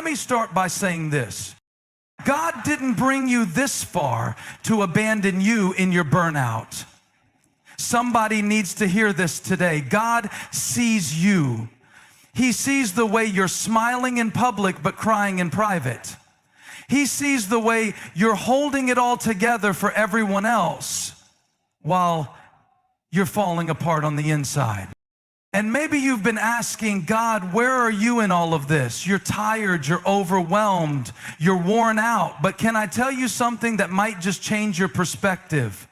me start by saying this. God didn't bring you this far to abandon you in your burnout. Somebody needs to hear this today. God sees you. He sees the way you're smiling in public but crying in private. He sees the way you're holding it all together for everyone else while you're falling apart on the inside. And maybe you've been asking, God, where are you in all of this? You're tired, you're overwhelmed, you're worn out. But can I tell you something that might just change your perspective?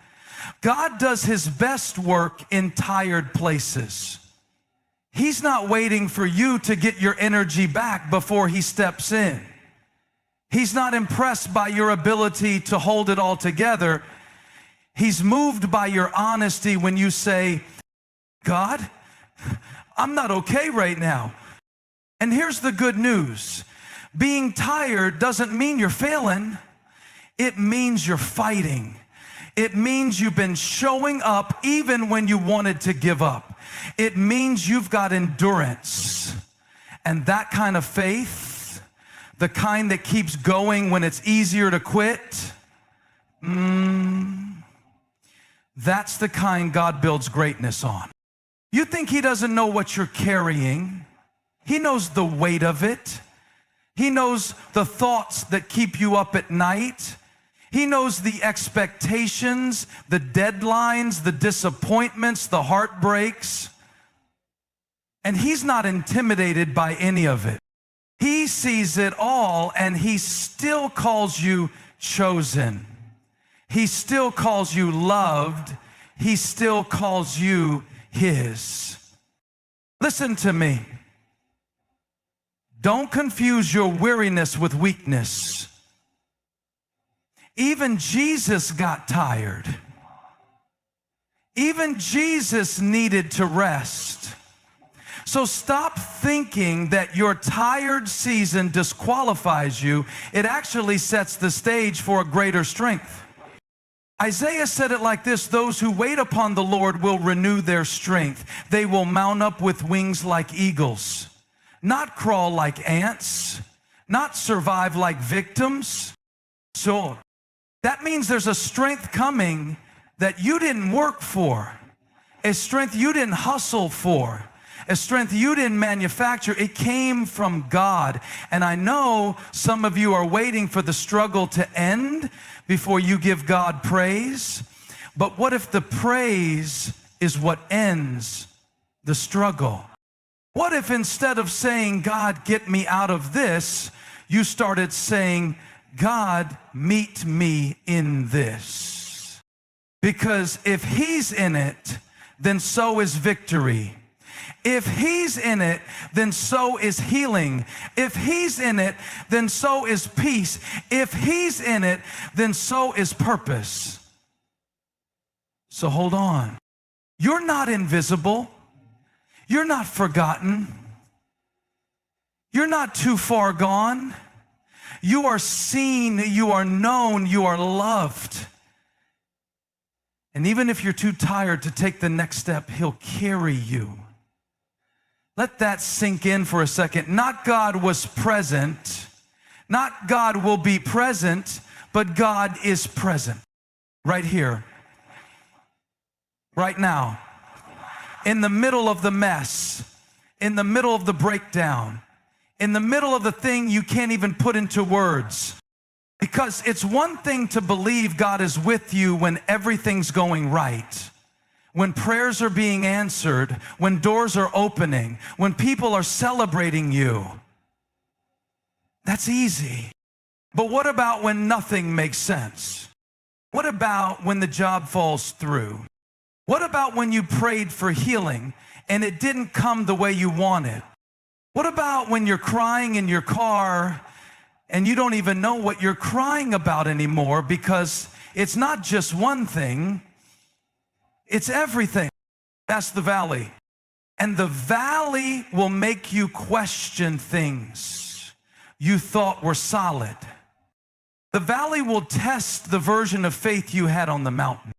God does his best work in tired places. He's not waiting for you to get your energy back before he steps in. He's not impressed by your ability to hold it all together. He's moved by your honesty when you say, God, I'm not okay right now. And here's the good news. Being tired doesn't mean you're failing. It means you're fighting. It means you've been showing up even when you wanted to give up. It means you've got endurance. And that kind of faith, the kind that keeps going when it's easier to quit, that's the kind God builds greatness on. You think he doesn't know what you're carrying? He knows the weight of it. He knows the thoughts that keep you up at night. He knows the expectations, the deadlines, the disappointments, the heartbreaks. And he's not intimidated by any of it. He sees it all, and he still calls you chosen. He still calls you loved. He still calls you his. Listen to me. Don't confuse your weariness with weakness. Even Jesus got tired. Even Jesus needed to rest. So stop thinking that your tired season disqualifies you. It actually sets the stage for a greater strength. Isaiah said it like this: those who wait upon the Lord will renew their strength. They will mount up with wings like eagles, not crawl like ants, not survive like victims. So that means there's a strength coming that you didn't work for, a strength you didn't hustle for, a strength you didn't manufacture. It came from God. And I know some of you are waiting for the struggle to end before you give God praise. But what if the praise is what ends the struggle? What if instead of saying, God, get me out of this, you started saying, God, meet me in this? Because if he's in it, then so is victory. If he's in it, then so is healing. If he's in it, then so is peace. If he's in it, then so is purpose. So hold on. You're not invisible. You're not forgotten. You're not too far gone. You are seen, you are known, you are loved. And even if you're too tired to take the next step, he'll carry you. Let that sink in for a second. Not God was present, not God will be present, but God is present right here, right now, in the middle of the mess, in the middle of the breakdown, in the middle of the thing you can't even put into words. Because it's one thing to believe God is with you when everything's going right, when prayers are being answered, when doors are opening, when people are celebrating you. That's easy. But what about when nothing makes sense? What about when the job falls through? What about when you prayed for healing and it didn't come the way you wanted? What about when you're crying in your car and you don't even know what you're crying about anymore, because it's not just one thing, it's everything. That's the valley. And the valley will make you question things you thought were solid. The valley will test the version of faith you had on the mountain.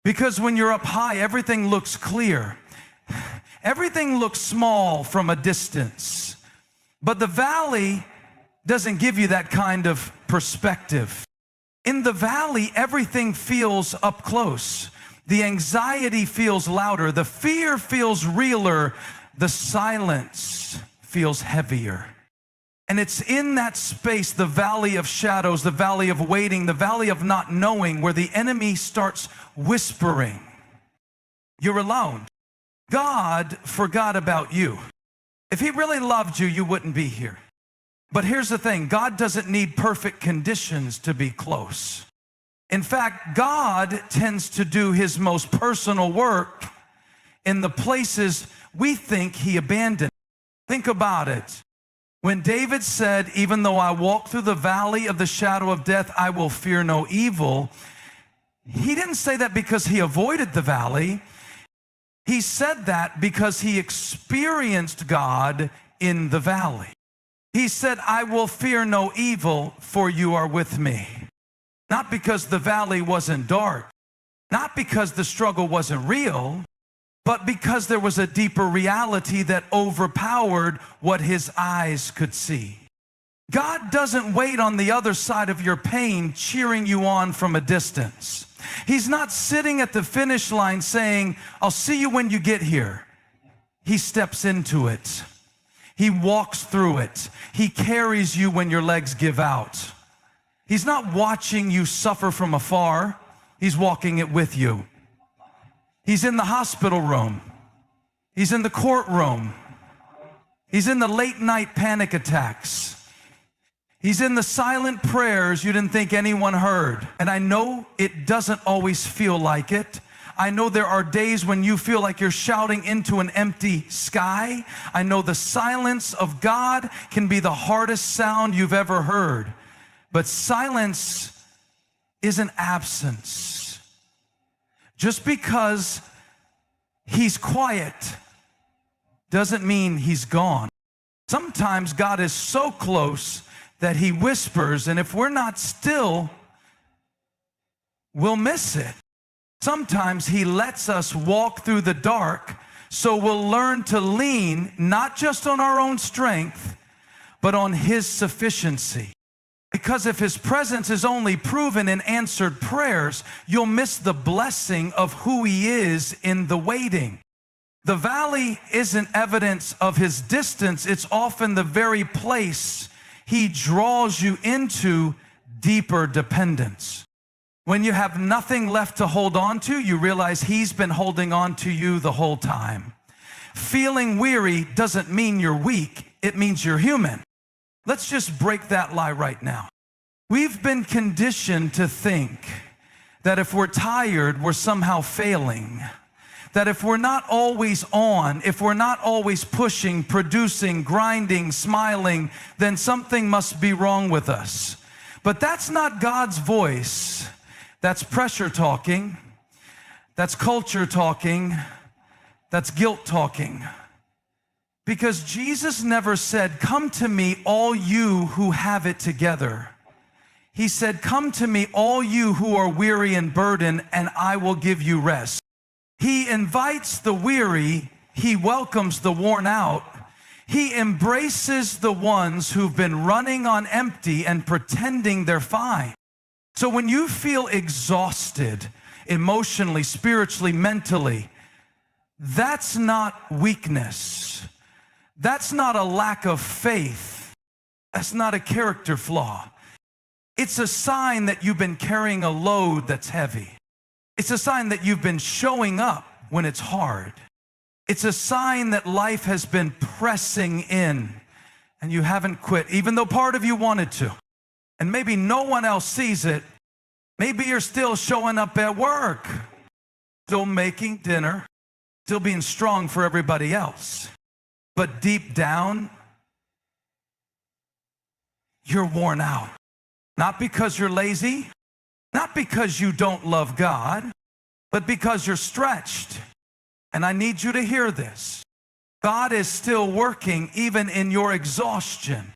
Because when you're up high, everything looks clear. Everything looks small from a distance. But the valley doesn't give you that kind of perspective. In the valley, everything feels up close. The anxiety feels louder. The fear feels realer. The silence feels heavier. And it's in that space, the valley of shadows, the valley of waiting, the valley of not knowing, where the enemy starts whispering, "You're alone. God forgot about you. If he really loved you, you wouldn't be here." But here's the thing, God doesn't need perfect conditions to be close. In fact, God tends to do his most personal work in the places we think he abandoned. Think about it. When David said, "Even though I walk through the valley of the shadow of death, I will fear no evil," he didn't say that because he avoided the valley. He said that because he experienced God in the valley. He said, "I will fear no evil, for you are with me." Not because the valley wasn't dark, not because the struggle wasn't real, but because there was a deeper reality that overpowered what his eyes could see. God doesn't wait on the other side of your pain, cheering you on from a distance. He's not sitting at the finish line saying, "I'll see you when you get here." He steps into it. He walks through it. He carries you when your legs give out. He's not watching you suffer from afar. He's walking it with you. He's in the hospital room. He's in the courtroom. He's in the late night panic attacks. He's in the silent prayers you didn't think anyone heard. And I know it doesn't always feel like it. I know there are days when you feel like you're shouting into an empty sky. I know the silence of God can be the hardest sound you've ever heard. But silence isn't absence. Just because he's quiet doesn't mean he's gone. Sometimes God is so close that he whispers, and if we're not still, we'll miss it. Sometimes he lets us walk through the dark so we'll learn to lean not just on our own strength, but on his sufficiency. Because if his presence is only proven in answered prayers, you'll miss the blessing of who he is in the waiting. The valley isn't evidence of his distance. It's often the very place he draws you into deeper dependence. When you have nothing left to hold on to, you realize he's been holding on to you the whole time. Feeling weary doesn't mean you're weak. It means you're human. Let's just break that lie right now. We've been conditioned to think that if we're tired, we're somehow failing. That if we're not always on, if we're not always pushing, producing, grinding, smiling, then something must be wrong with us. But that's not God's voice. That's pressure talking. That's culture talking. That's guilt talking. Because Jesus never said, "Come to me, all you who have it together." He said, "Come to me, all you who are weary and burdened, and I will give you rest." He invites the weary. He welcomes the worn out. He embraces the ones who've been running on empty and pretending they're fine. So when you feel exhausted, emotionally, spiritually, mentally, that's not weakness. That's not a lack of faith. That's not a character flaw. It's a sign that you've been carrying a load that's heavy. It's a sign that you've been showing up when it's hard. It's a sign that life has been pressing in and you haven't quit, even though part of you wanted to. And maybe no one else sees it. Maybe you're still showing up at work, still making dinner, still being strong for everybody else. But deep down, you're worn out. Not because you're lazy, not because you don't love God, but because you're stretched. And I need you to hear this. God is still working even in your exhaustion,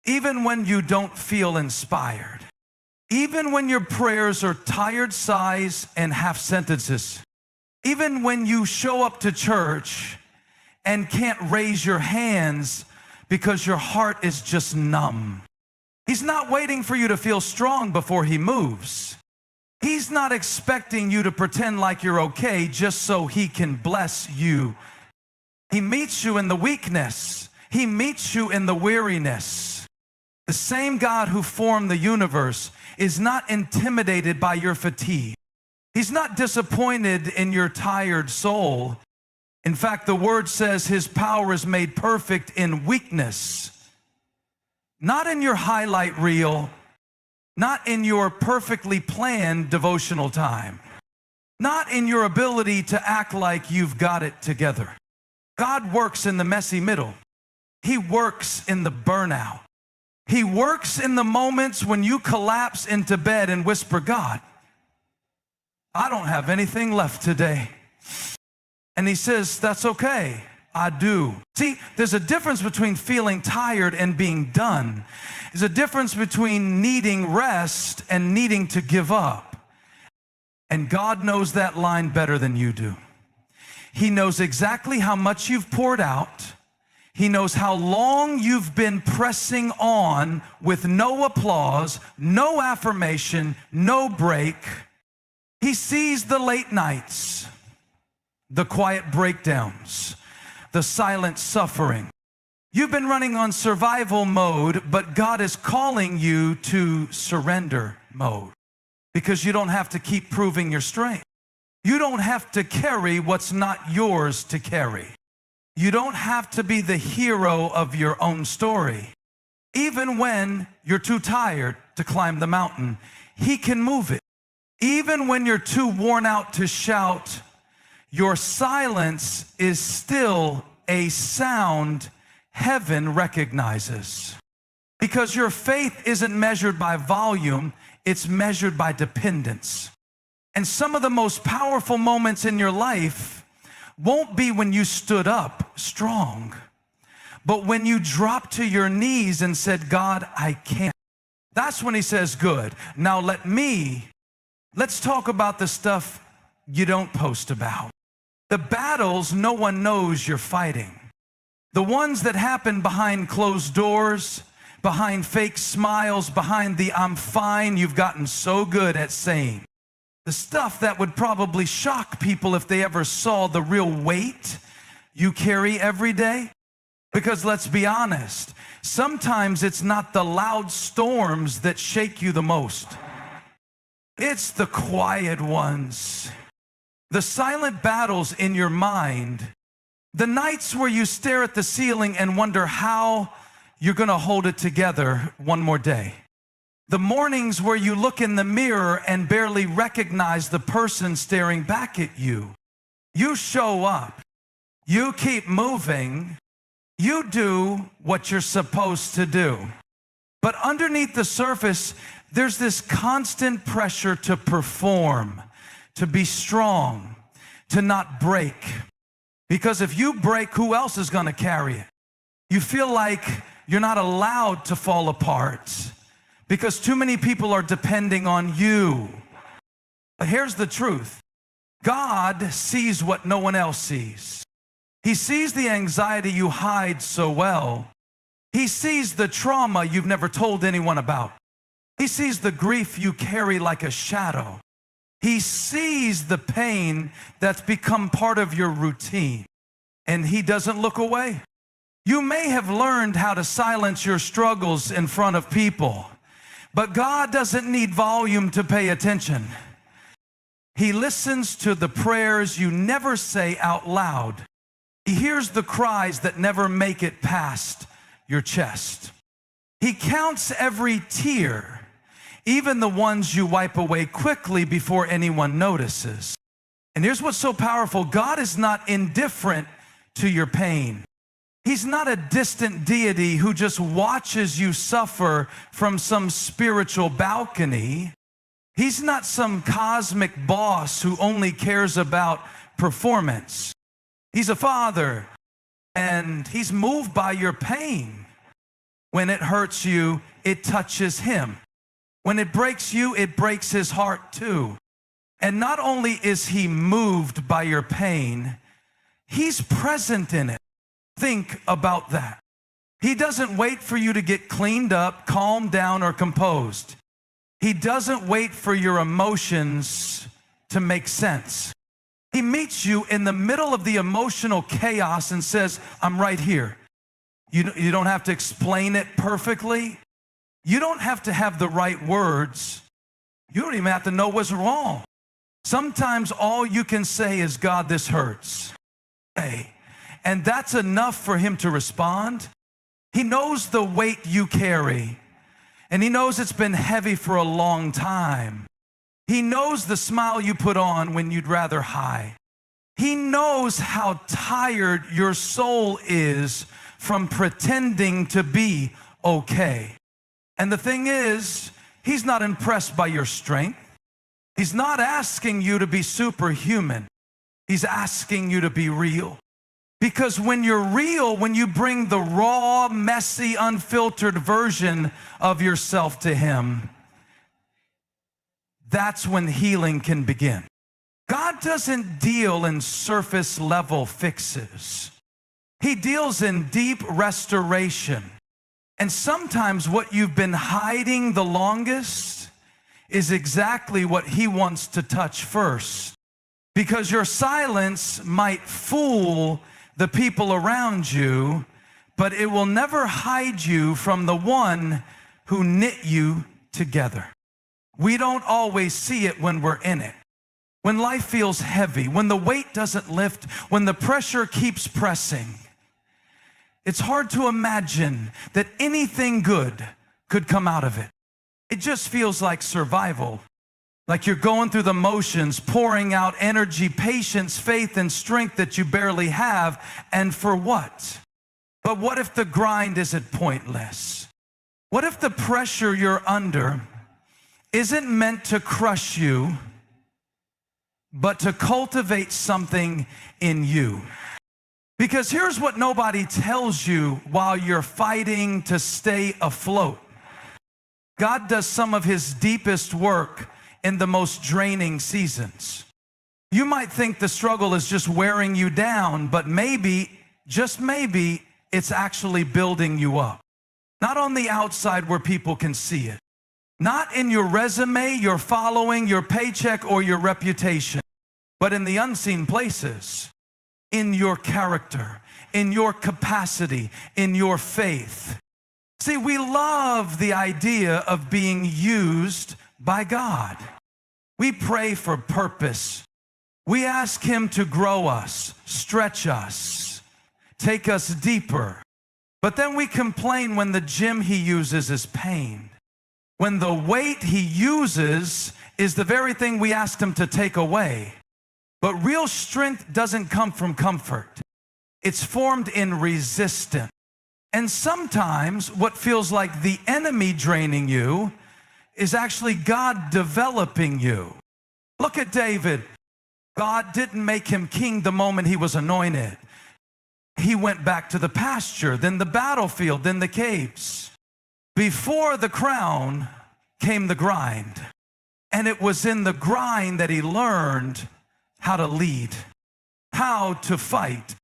even when you don't feel inspired, even when your prayers are tired sighs and half sentences, even when you show up to church and can't raise your hands because your heart is just numb. He's not waiting for you to feel strong before he moves. He's not expecting you to pretend like you're okay just so he can bless you. He meets you in the weakness. He meets you in the weariness. The same God who formed the universe is not intimidated by your fatigue. He's not disappointed in your tired soul. In fact, the word says his power is made perfect in weakness. Not in your highlight reel, not in your perfectly planned devotional time, not in your ability to act like you've got it together. God works in the messy middle. He works in the burnout. He works in the moments when you collapse into bed and whisper, God, I don't have anything left today. And he says, that's okay, I do. See, there's a difference between feeling tired and being done. There's a difference between needing rest and needing to give up. And God knows that line better than you do. He knows exactly how much you've poured out. He knows how long you've been pressing on with no applause, no affirmation, no break. He sees the late nights, the quiet breakdowns, the silent suffering. You've been running on survival mode, but God is calling you to surrender mode because you don't have to keep proving your strength. You don't have to carry what's not yours to carry. You don't have to be the hero of your own story. Even when you're too tired to climb the mountain, he can move it. Even when you're too worn out to shout, your silence is still a sound heaven recognizes. Because your faith isn't measured by volume, it's measured by dependence. And some of the most powerful moments in your life won't be when you stood up strong, but when you dropped to your knees and said, God, I can't. That's when he says, good. Now let's talk about the stuff you don't post about. The battles no one knows you're fighting. The ones that happen behind closed doors, behind fake smiles, behind the I'm fine you've gotten so good at saying. The stuff that would probably shock people if they ever saw the real weight you carry every day. Because let's be honest, sometimes it's not the loud storms that shake you the most. It's the quiet ones, the silent battles in your mind, the nights where you stare at the ceiling and wonder how you're going to hold it together one more day. The mornings where you look in the mirror and barely recognize the person staring back at you. You show up. You keep moving. You do what you're supposed to do. But underneath the surface, there's this constant pressure to perform, to be strong, to not break. Because if you break, who else is going to carry it? You feel like you're not allowed to fall apart because too many people are depending on you. But here's the truth. God sees what no one else sees. He sees the anxiety you hide so well. He sees the trauma you've never told anyone about. He sees the grief you carry like a shadow. He sees the pain that's become part of your routine, and he doesn't look away. You may have learned how to silence your struggles in front of people, but God doesn't need volume to pay attention. He listens to the prayers you never say out loud. He hears the cries that never make it past your chest. He counts every tear, even the ones you wipe away quickly before anyone notices. And here's what's so powerful. God is not indifferent to your pain. He's not a distant deity who just watches you suffer from some spiritual balcony. He's not some cosmic boss who only cares about performance. He's a father, and he's moved by your pain. When it hurts you, it touches him. When it breaks you, it breaks his heart too. And not only is he moved by your pain, he's present in it. Think about that. He doesn't wait for you to get cleaned up, calmed down, or composed. He doesn't wait for your emotions to make sense. He meets you in the middle of the emotional chaos and says, I'm right here. You don't have to explain it perfectly. You don't have to have the right words. You don't even have to know what's wrong. Sometimes all you can say is, God, this hurts. Hey, and that's enough for him to respond. He knows the weight you carry, and he knows it's been heavy for a long time. He knows the smile you put on when you'd rather hide. He knows how tired your soul is from pretending to be okay. And the thing is, he's not impressed by your strength. He's not asking you to be superhuman. He's asking you to be real. Because when you're real, when you bring the raw, messy, unfiltered version of yourself to him, that's when healing can begin. God doesn't deal in surface level fixes. He deals in deep restoration. And sometimes what you've been hiding the longest is exactly what he wants to touch first. Because your silence might fool the people around you, but it will never hide you from the one who knit you together. We don't always see it when we're in it. When life feels heavy, when the weight doesn't lift, when the pressure keeps pressing, it's hard to imagine that anything good could come out of it. It just feels like survival. Like you're going through the motions, pouring out energy, patience, faith, and strength that you barely have. And for what? But what if the grind isn't pointless? What if the pressure you're under isn't meant to crush you, but to cultivate something in you? Because here's what nobody tells you while you're fighting to stay afloat. God does some of his deepest work in the most draining seasons. You might think the struggle is just wearing you down, but maybe, just maybe, it's actually building you up. Not on the outside where people can see it. Not in your resume, your following, your paycheck, or your reputation, but in the unseen places, in your character, in your capacity, in your faith. See, we love the idea of being used by God. We pray for purpose. We ask him to grow us, stretch us, take us deeper. But then we complain when the gym he uses is pain. When the weight he uses is the very thing we asked him to take away. But real strength doesn't come from comfort. It's formed in resistance. And sometimes what feels like the enemy draining you is actually God developing you. Look at David. God didn't make him king the moment he was anointed. He went back to the pasture, then the battlefield, then the caves. Before the crown came the grind. And it was in the grind that he learned how to lead, how to fight,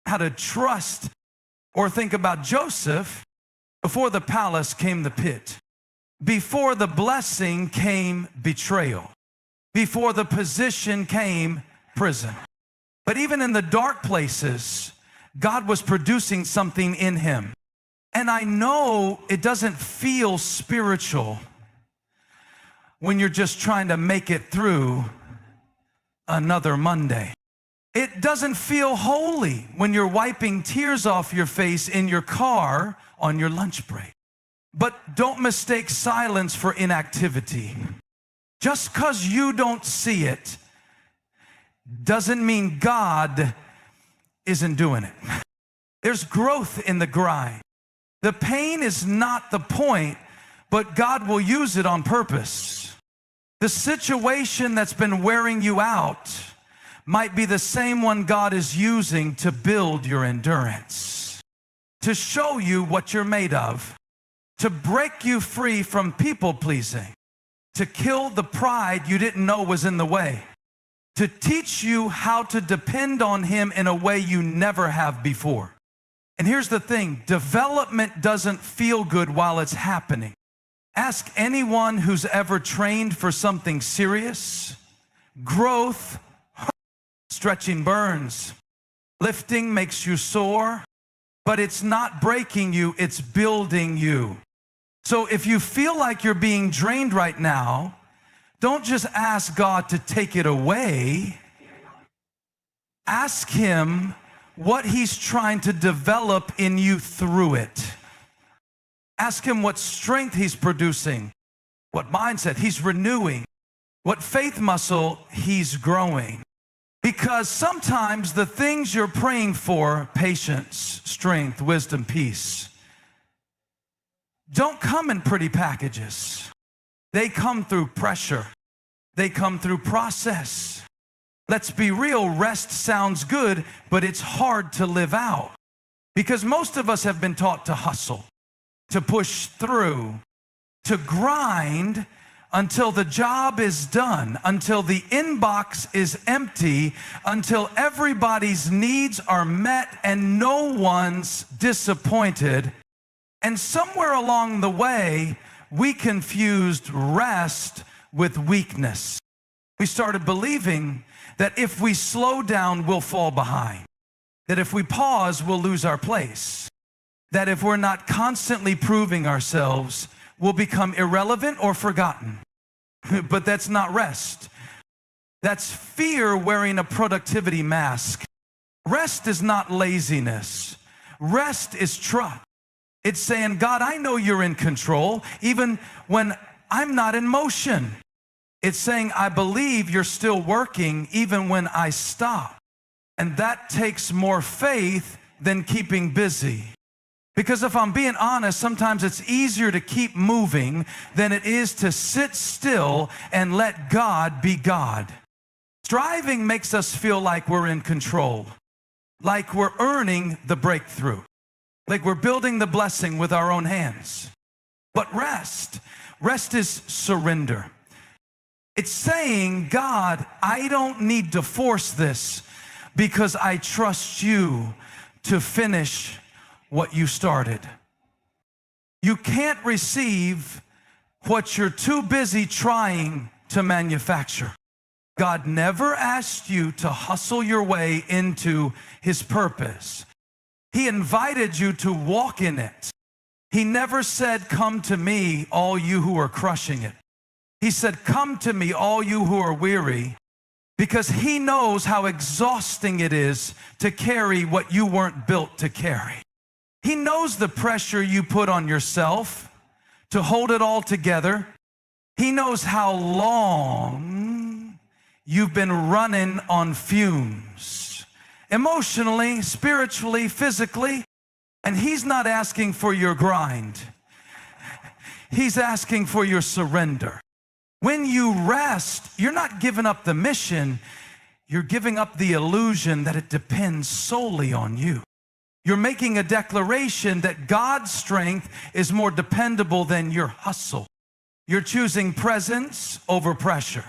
how to trust. Or think about Joseph. Before the palace came the pit. Before the blessing came betrayal. Before the position came prison. But even in the dark places, God was producing something in him. And I know it doesn't feel spiritual when you're just trying to make it through another Monday. It doesn't feel holy when you're wiping tears off your face in your car on your lunch break. But don't mistake silence for inactivity. Just because you don't see it doesn't mean God isn't doing it. There's growth in the grind. The pain is not the point, but God will use it on purpose. The situation that's been wearing you out might be the same one God is using to build your endurance, to show you what you're made of, to break you free from people-pleasing, to kill the pride you didn't know was in the way, to teach you how to depend on him in a way you never have before. And here's the thing, development doesn't feel good while it's happening. Ask anyone who's ever trained for something serious. Growth, stretching burns. Lifting makes you sore, but it's not breaking you, it's building you. So if you feel like you're being drained right now, don't just ask God to take it away. Ask Him what He's trying to develop in you through it. Ask Him what strength He's producing, what mindset He's renewing, what faith muscle He's growing. Because sometimes the things you're praying for, patience, strength, wisdom, peace, don't come in pretty packages. They come through pressure. They come through process. Let's be real, rest sounds good, but it's hard to live out. Because most of us have been taught to hustle, to push through, to grind until the job is done, until the inbox is empty, until everybody's needs are met and no one's disappointed. And somewhere along the way, we confused rest with weakness. We started believing that if we slow down, we'll fall behind. That if we pause, we'll lose our place. That if we're not constantly proving ourselves, we'll become irrelevant or forgotten. But that's not rest. That's fear wearing a productivity mask. Rest is not laziness. Rest is trust. It's saying, God, I know you're in control, even when I'm not in motion. It's saying, I believe you're still working, even when I stop. And that takes more faith than keeping busy. Because if I'm being honest, sometimes it's easier to keep moving than it is to sit still and let God be God. Striving makes us feel like we're in control, like we're earning the breakthrough, like we're building the blessing with our own hands. But rest is surrender. It's saying, God, I don't need to force this because I trust you to finish what you started. You can't receive what you're too busy trying to manufacture. God never asked you to hustle your way into His purpose. He invited you to walk in it. He never said, come to me, all you who are crushing it. He said, come to me, all you who are weary, because He knows how exhausting it is to carry what you weren't built to carry. He knows the pressure you put on yourself to hold it all together. He knows how long you've been running on fumes, emotionally, spiritually, physically, and He's not asking for your grind. He's asking for your surrender. When you rest, you're not giving up the mission, you're giving up the illusion that it depends solely on you. You're making a declaration that God's strength is more dependable than your hustle. You're choosing presence over pressure.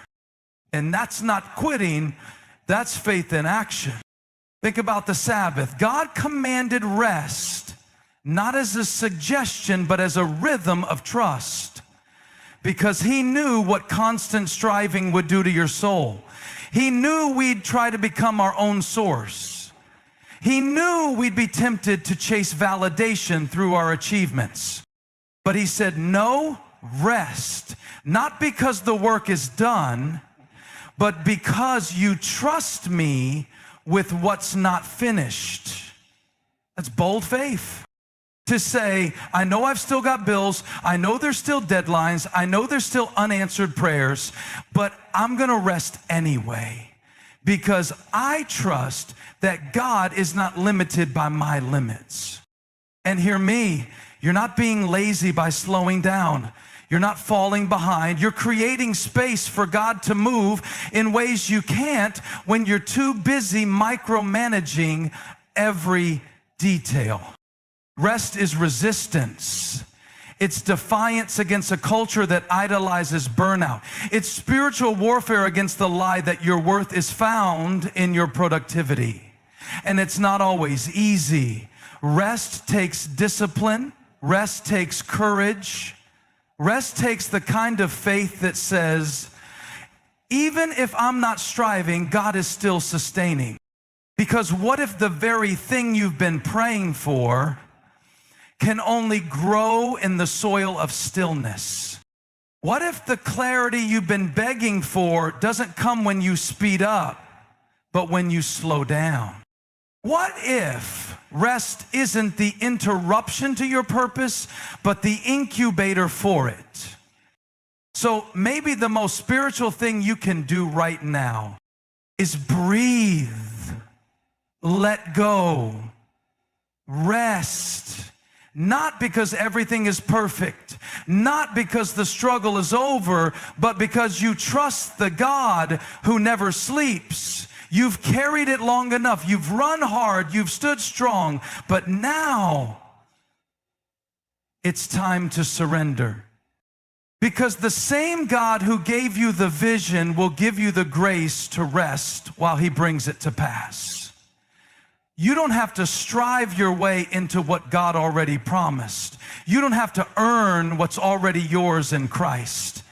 And that's not quitting, that's faith in action. Think about the Sabbath. God commanded rest, not as a suggestion, but as a rhythm of trust. Because He knew what constant striving would do to your soul. He knew we'd try to become our own source. He knew we'd be tempted to chase validation through our achievements. But He said, no, rest. Not because the work is done, but because you trust me with what's not finished. That's bold faith. To say, I know I've still got bills, I know there's still deadlines, I know there's still unanswered prayers, but I'm gonna rest anyway. Because I trust that God is not limited by my limits. And hear me, you're not being lazy by slowing down. You're not falling behind. You're creating space for God to move in ways you can't when you're too busy micromanaging every detail. Rest is resistance. It's defiance against a culture that idolizes burnout. It's spiritual warfare against the lie that your worth is found in your productivity. And it's not always easy. Rest takes discipline. Rest takes courage. Rest takes the kind of faith that says, even if I'm not striving, God is still sustaining. Because what if the very thing you've been praying for can only grow in the soil of stillness? What if the clarity you've been begging for doesn't come when you speed up, but when you slow down? What if rest isn't the interruption to your purpose, but the incubator for it? So maybe the most spiritual thing you can do right now is breathe, let go, rest. Not because everything is perfect, not because the struggle is over, but because you trust the God who never sleeps. You've carried it long enough. You've run hard. You've stood strong. But now it's time to surrender. Because the same God who gave you the vision will give you the grace to rest while He brings it to pass. You don't have to strive your way into what God already promised. You don't have to earn what's already yours in Christ.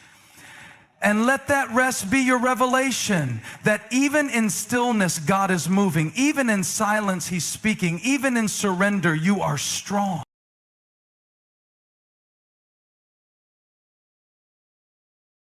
And let that rest be your revelation, that even in stillness, God is moving. Even in silence, He's speaking. Even in surrender, you are strong.